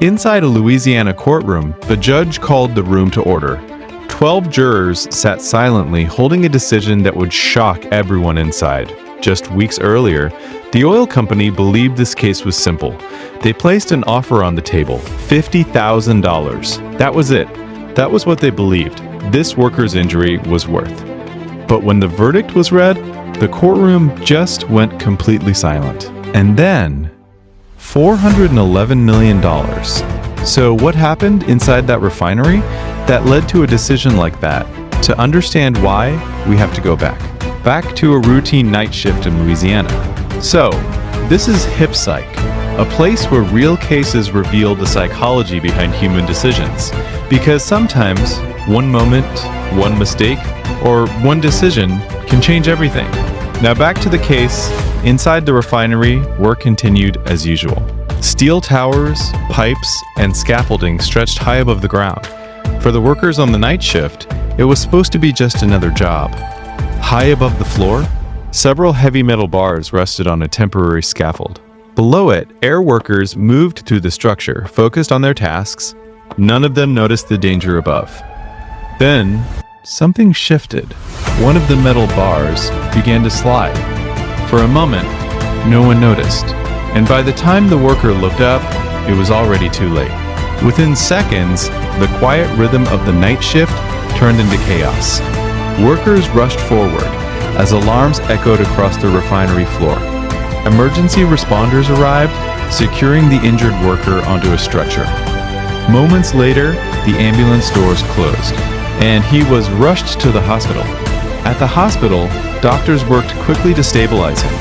Inside a Louisiana courtroom, the judge called the room to order. 12 jurors sat silently, holding a decision that would shock everyone inside. Just weeks earlier, the oil company believed this case was simple. They placed an offer on the table, $50,000. That was it. That was what they believed this worker's injury was worth. But when the verdict was read, the courtroom just went completely silent. And then, $411 million. So what happened inside that refinery that led to a decision like that? To understand why, we have to go back to a routine night shift in Louisiana. So, this is HidPsyche, a place where real cases reveal the psychology behind human decisions. Because sometimes, one moment, one mistake, or one decision can change everything. Now back to the case. Inside the refinery, work continued as usual. Steel towers, pipes, and scaffolding stretched high above the ground. For the workers on the night shift, it was supposed to be just another job. High above the floor, several heavy metal bars rested on a temporary scaffold. Below it, air workers moved through the structure, focused on their tasks. None of them noticed the danger above. Then, something shifted. One of the metal bars began to slide. For a moment, no one noticed. And by the time the worker looked up, it was already too late. Within seconds, the quiet rhythm of the night shift turned into chaos. Workers rushed forward as alarms echoed across the refinery floor. Emergency responders arrived, securing the injured worker onto a stretcher. Moments later, the ambulance doors closed, and he was rushed to the hospital. At the hospital, doctors worked quickly to stabilize him.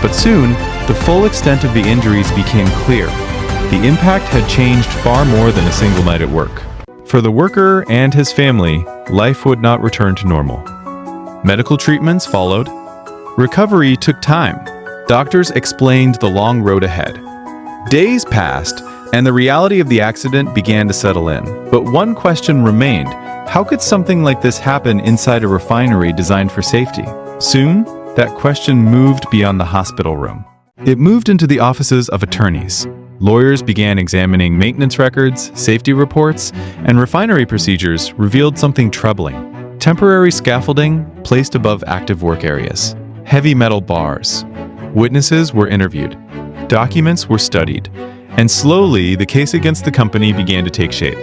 But soon, the full extent of the injuries became clear. The impact had changed far more than a single night at work. For the worker and his family, life would not return to normal. Medical treatments followed. Recovery took time. Doctors explained the long road ahead. Days passed, and the reality of the accident began to settle in. But one question remained. How could something like this happen inside a refinery designed for safety? Soon, that question moved beyond the hospital room. It moved into the offices of attorneys. Lawyers began examining maintenance records, safety reports, and refinery procedures revealed something troubling. Temporary scaffolding placed above active work areas. Heavy metal bars. Witnesses were interviewed. Documents were studied. And slowly, the case against the company began to take shape.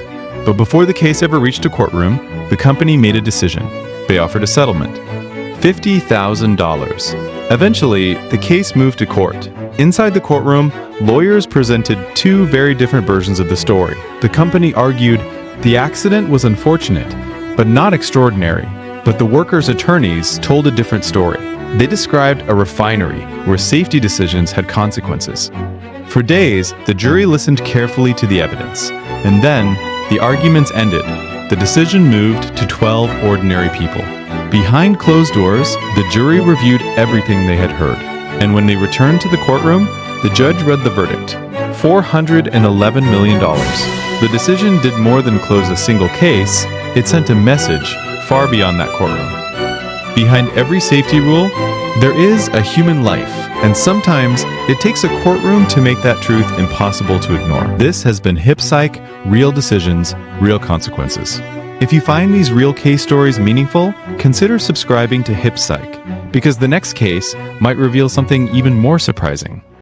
But before the case ever reached a courtroom, the company made a decision. They offered a settlement. $50,000. Eventually, the case moved to court. Inside the courtroom, lawyers presented two very different versions of the story. The company argued the accident was unfortunate, but not extraordinary. But the workers' attorneys told a different story. They described a refinery where safety decisions had consequences. For days, the jury listened carefully to the evidence. And then, the arguments ended. The decision moved to 12 ordinary people. Behind closed doors, the jury reviewed everything they had heard. And when they returned to the courtroom, the judge read the verdict. $411 million. The decision did more than close a single case. It sent a message far beyond that courtroom. Behind every safety rule, there is a human life. And sometimes, it takes a courtroom to make that truth impossible to ignore. This has been HidPsyche, Real Decisions, Real Consequences. If you find these real case stories meaningful, consider subscribing to HidPsyche, because the next case might reveal something even more surprising.